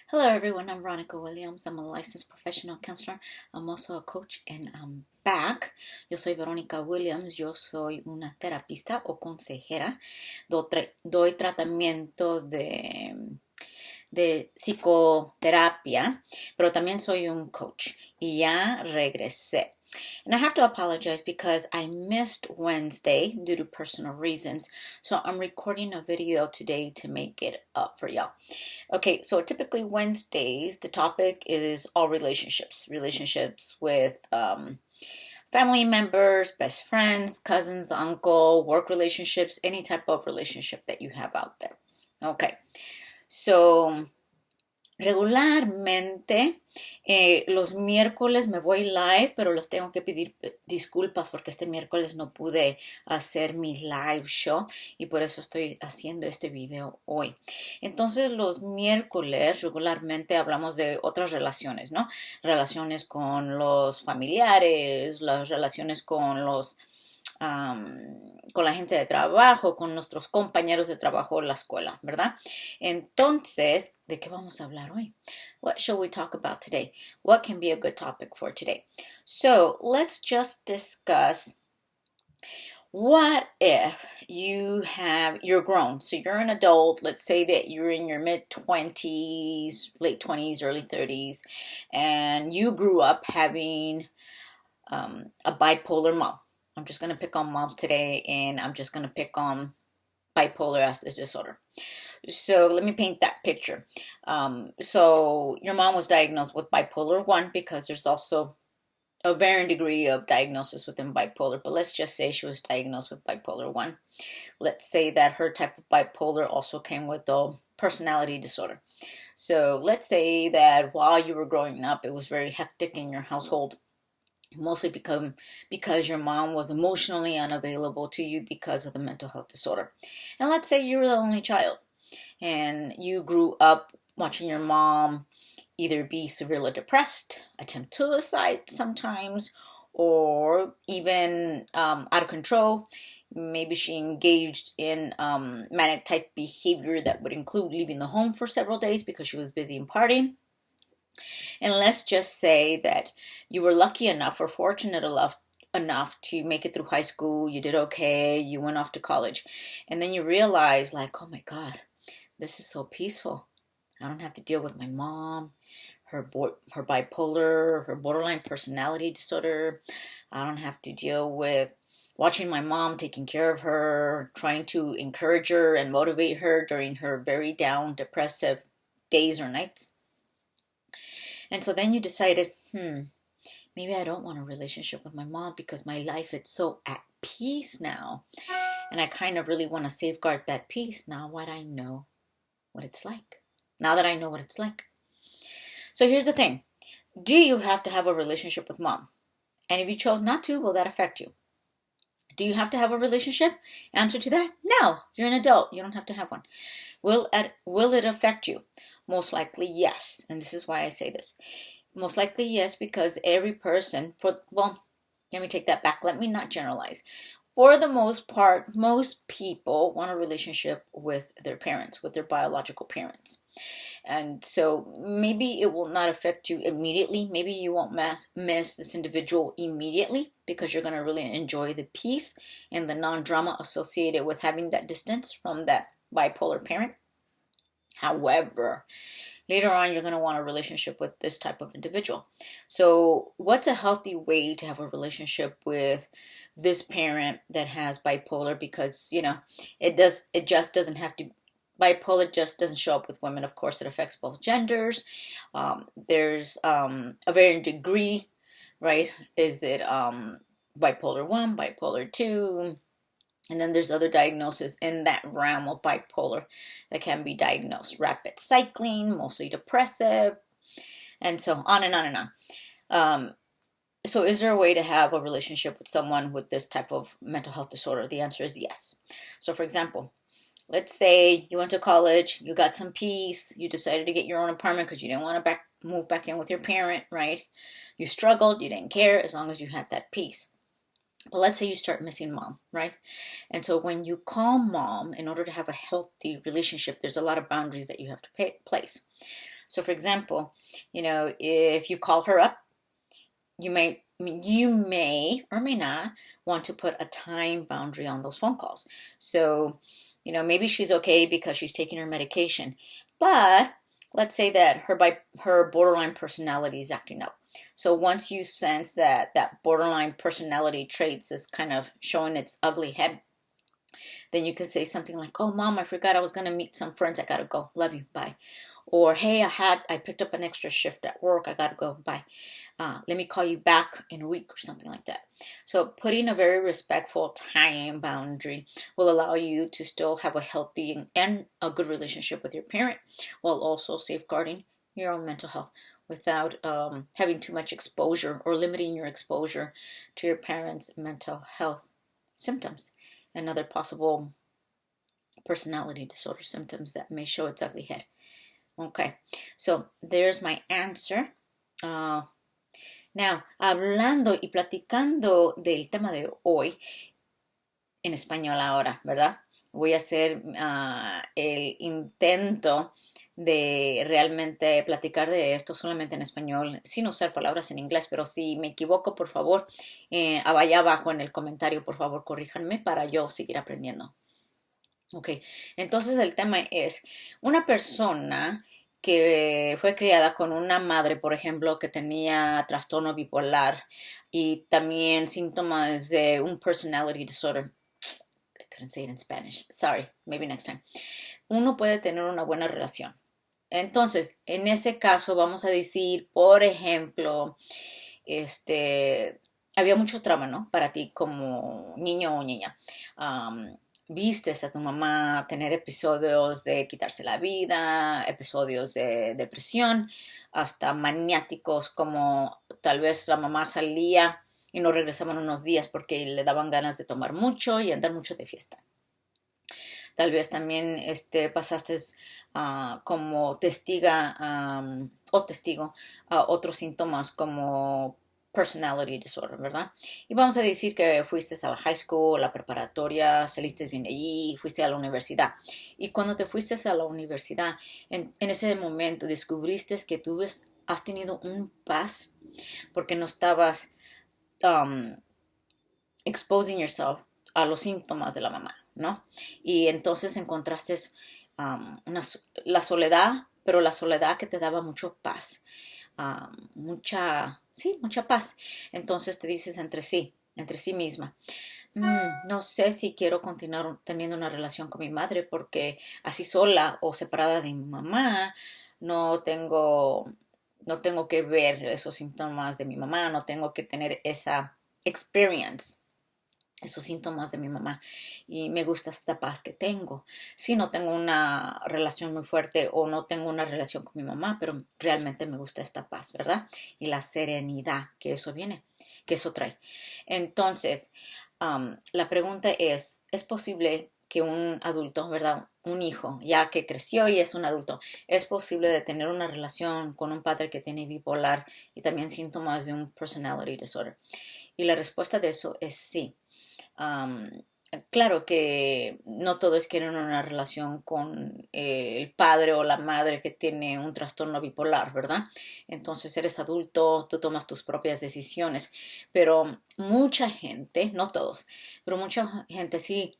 Hello everyone, I'm Veronica Williams. I'm a licensed professional counselor. I'm also a coach and I'm back. Yo soy Veronica Williams. Yo soy una terapista o consejera. Doy tratamiento de psicoterapia, pero también soy un coach y ya regresé. And I have to apologize because I missed Wednesday due to personal reasons. So I'm recording a video today to make it up for y'all. Okay, so typically Wednesdays, the topic is all relationships. Relationships with family members, best friends, cousins, uncle, work relationships, any type of relationship that you have out there. Okay, so regularmente los miércoles me voy live, pero les tengo que pedir disculpas porque este miércoles no pude hacer mi live show y por eso estoy haciendo este video hoy. Entonces los miércoles regularmente hablamos de otras relaciones, ¿no? Relaciones con los familiares, las relaciones con la gente de trabajo, con nuestros compañeros de trabajo en la escuela, ¿verdad? Entonces, ¿de qué vamos a hablar hoy? What shall we talk about today? What can be a good topic for today? So, let's just discuss what if you're grown, so you're an adult, let's say that you're in your mid-20s, late 20s, early 30s, and you grew up having a bipolar mom. I'm just going to pick on moms today, and I'm just going to pick on bipolar as this disorder. So let me paint that picture. So your mom was diagnosed with bipolar 1 because there's also a varying degree of diagnosis within bipolar, but let's just say she was diagnosed with bipolar 1. Let's say that her type of bipolar also came with a personality disorder. So let's say that while you were growing up, it was very hectic in your household, mostly because your mom was emotionally unavailable to you because of the mental health disorder. And let's say you were the only child and you grew up watching your mom either be severely depressed, attempt suicide sometimes, or even out of control. Maybe she engaged in manic type behavior that would include leaving the home for several days because she was busy and partying. And let's just say that you were lucky enough or fortunate enough to make it through high school. You did okay. You went off to college. And then you realize, like, oh my God, this is so peaceful. I don't have to deal with my mom, her bipolar, her borderline personality disorder. I don't have to deal with watching my mom, taking care of her, trying to encourage her and motivate her during her very down, depressive days or nights. And so then you decided, maybe I don't want a relationship with my mom because my life is so at peace now. And I kind of really want to safeguard that peace now that I know what it's like. So here's the thing. Do you have to have a relationship with mom? And if you chose not to, will that affect you? Do you have to have a relationship? Answer to that, no. You're an adult. You don't have to have one. Will it affect you? Most likely, yes. And this is why I say this. Most likely, yes, because every person, let me take that back. Let me not generalize. For the most part, most people want a relationship with their parents, with their biological parents. And so maybe it will not affect you immediately. Maybe you won't miss this individual immediately because you're going to really enjoy the peace and the non-drama associated with having that distance from that bipolar parent. However, later on, you're going to want a relationship with this type of individual. So what's a healthy way to have a relationship with this parent that has bipolar? Because, bipolar just doesn't show up with women. Of course, it affects both genders. There's a varying degree, right? Is it bipolar 1, bipolar 2? And then there's other diagnoses in that realm of bipolar that can be diagnosed. Rapid cycling, mostly depressive, and so on and on and on. So is there a way to have a relationship with someone with this type of mental health disorder? The answer is yes. So for example, let's say you went to college, you got some peace, you decided to get your own apartment because you didn't want to move back in with your parent, right? You struggled, you didn't care as long as you had that peace. But let's say you start missing mom, right? And so when you call mom, in order to have a healthy relationship, there's a lot of boundaries that you have to place. So for example, if you call her up, you may or may not want to put a time boundary on those phone calls. So, maybe she's okay because she's taking her medication, but let's say that her borderline personality is acting up. So once you sense that borderline personality traits is kind of showing its ugly head, then you could say something like, "Oh, Mom, I forgot I was going to meet some friends. I got to go. Love you. Bye." Or, "Hey, I picked up an extra shift at work. I got to go. Bye. Let me call you back in a week," or something like that. So putting a very respectful time boundary will allow you to still have a healthy and a good relationship with your parent, while also safeguarding your own mental health without having too much exposure or limiting your exposure to your parents' mental health symptoms and other possible personality disorder symptoms that may show its ugly head. Okay, so there's my answer. Now, hablando y platicando del tema de hoy, en español ahora, ¿verdad? Voy a hacer el intento de realmente platicar de esto solamente en español, sin usar palabras en inglés, pero si me equivoco, por favor, allá abajo en el comentario, por favor, corríjanme para yo seguir aprendiendo. Ok, entonces el tema es una persona que fue criada con una madre, por ejemplo, que tenía trastorno bipolar y también síntomas de un personality disorder. I couldn't say it in Spanish. Sorry, maybe next time. Uno puede tener una buena relación. Entonces, en ese caso, vamos a decir, por ejemplo, había mucho trauma, ¿no? Para ti como niño o niña. Vistes a tu mamá tener episodios de quitarse la vida, episodios de depresión, hasta maniáticos, como tal vez la mamá salía y no regresaban unos días porque le daban ganas de tomar mucho y andar mucho de fiesta. Tal vez también pasaste como testigo a otros síntomas como personality disorder, ¿verdad? Y vamos a decir que fuiste a la high school, a la preparatoria, saliste bien de allí, fuiste a la universidad. Y cuando te fuiste a la universidad, en ese momento descubriste que tú has tenido un paz porque no estabas exposing yourself a los síntomas de la mamá, ¿no? Y entonces encontraste la soledad, pero la soledad que te daba mucho paz. Mucha paz. Entonces te dices entre sí misma, no sé si quiero continuar teniendo una relación con mi madre porque así sola o separada de mi mamá no tengo que ver esos síntomas de mi mamá, no tengo que tener esa experience, esos síntomas de mi mamá, y me gusta esta paz que tengo. Si no tengo una relación muy fuerte o no tengo una relación con mi mamá, pero realmente me gusta esta paz, ¿verdad? Y la serenidad que eso trae. Entonces, la pregunta ¿es posible que un adulto, ¿verdad? Un hijo, ya que creció y es un adulto, ¿es posible de tener una relación con un padre que tiene bipolar y también síntomas de un personality disorder? Y la respuesta de eso es sí. Claro que no todos quieren una relación con el padre o la madre que tiene un trastorno bipolar, ¿verdad? Entonces eres adulto, tú tomas tus propias decisiones, pero mucha gente, no todos, pero mucha gente sí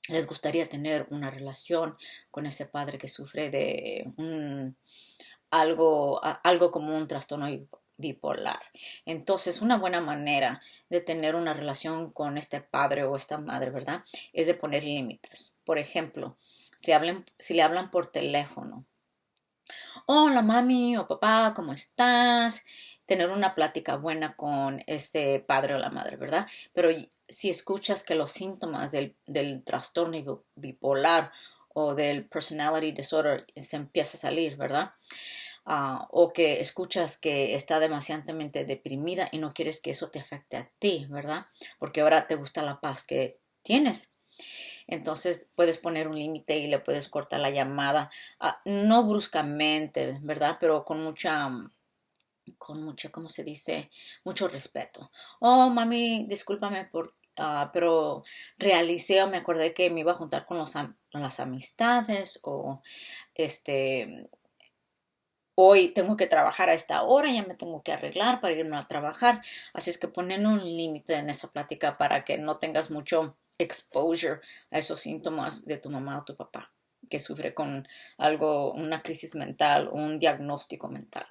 les gustaría tener una relación con ese padre que sufre de algo como un trastorno bipolar. Entonces, una buena manera de tener una relación con este padre o esta madre, ¿verdad? Es de poner límites. Por ejemplo, si le hablan por teléfono. Hola, mami o papá, ¿cómo estás? Tener una plática buena con ese padre o la madre, ¿verdad? Pero si escuchas que los síntomas del trastorno bipolar o del personality disorder se empieza a salir, ¿verdad? O que escuchas que está demasiadamente deprimida y no quieres que eso te afecte a ti, ¿verdad? Porque ahora te gusta la paz que tienes. Entonces puedes poner un límite y le puedes cortar la llamada, no bruscamente, ¿verdad? Pero con mucho, ¿cómo se dice? Mucho respeto. Oh, mami, discúlpame pero realicé o me acordé que me iba a juntar con las amistades o hoy tengo que trabajar a esta hora, ya me tengo que arreglar para irme a trabajar. Así es que ponen un límite en esa plática para que no tengas mucho exposure a esos síntomas de tu mamá o tu papá que sufre con algo, una crisis mental o un diagnóstico mental.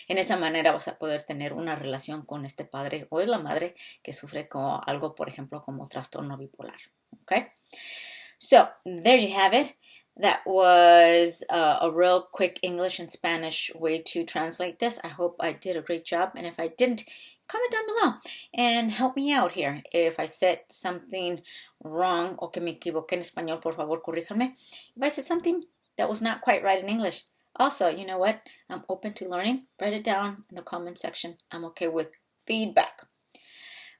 En esa manera vas a poder tener una relación con este padre o la madre que sufre con algo, por ejemplo, como trastorno bipolar. Okay? So, there you have it. That was a real quick English and Spanish way to translate this. I hope I did a great job. And if I didn't, comment down below and help me out here. If I said something wrong o que me equivoqué en español, por favor, corríjanme. If I said something that was not quite right in English, also, you know what? I'm open to learning. Write it down in the comment section. I'm okay with feedback.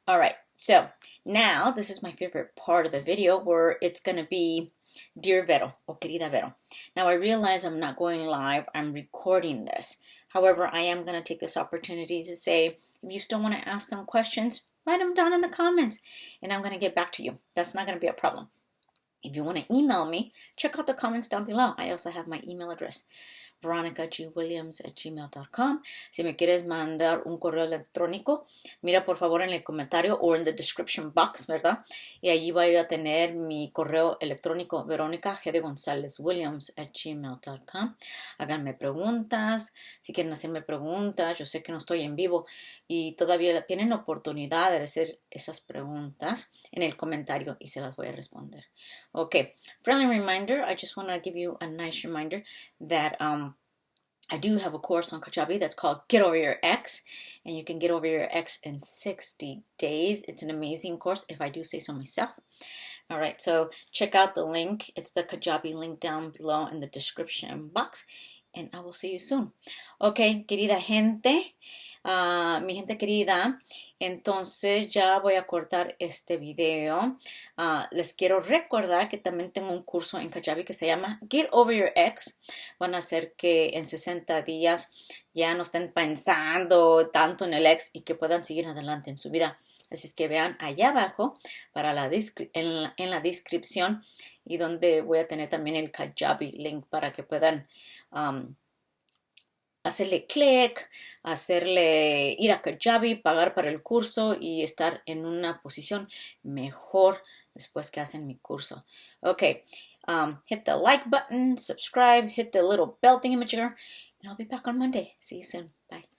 All right, so now this is my favorite part of the video where it's going to be Dear Vero o Querida Vero. Now I realize I'm not going live. I'm recording this. However, I am going to take this opportunity to say, if you still want to ask some questions, write them down in the comments and I'm going to get back to you. That's not going to be a problem. If you want to email me, check out the comments down below. I also have my email address, veronicagwilliams@gmail.com. Si me quieres mandar un correo electrónico, mira por favor en el comentario o en the description box, ¿verdad? Y allí voy a tener mi correo electrónico, veronicagdgonzalezwilliams@gmail.com. Háganme preguntas, si quieren hacerme preguntas. Yo sé que no estoy en vivo y todavía tienen oportunidad de hacer esas preguntas en el comentario y se las voy a responder. Okay, friendly reminder, I just want to give you a nice reminder that I do have a course on Kajabi that's called Get Over Your Ex, and you can get over your ex in 60 days. It's an amazing course, if I do say so myself. All right, so check out the link. It's the Kajabi link down below in the description box, and I will see you soon. Okay, querida gente, mi gente querida, entonces ya voy a cortar este video. Les quiero recordar que también tengo un curso en Kajabi que se llama Get Over Your Ex. Van a hacer que en 60 días ya no estén pensando tanto en el ex y que puedan seguir adelante en su vida. Así es que vean allá abajo para en la descripción y donde voy a tener también el Kajabi link para que puedan hacerle clic, ir a Kajabi, pagar para el curso y estar en una posición mejor después que hacen mi curso. Okay, hit the like button, subscribe, hit the little bell thingamajigger, and I'll be back on Monday. See you soon. Bye.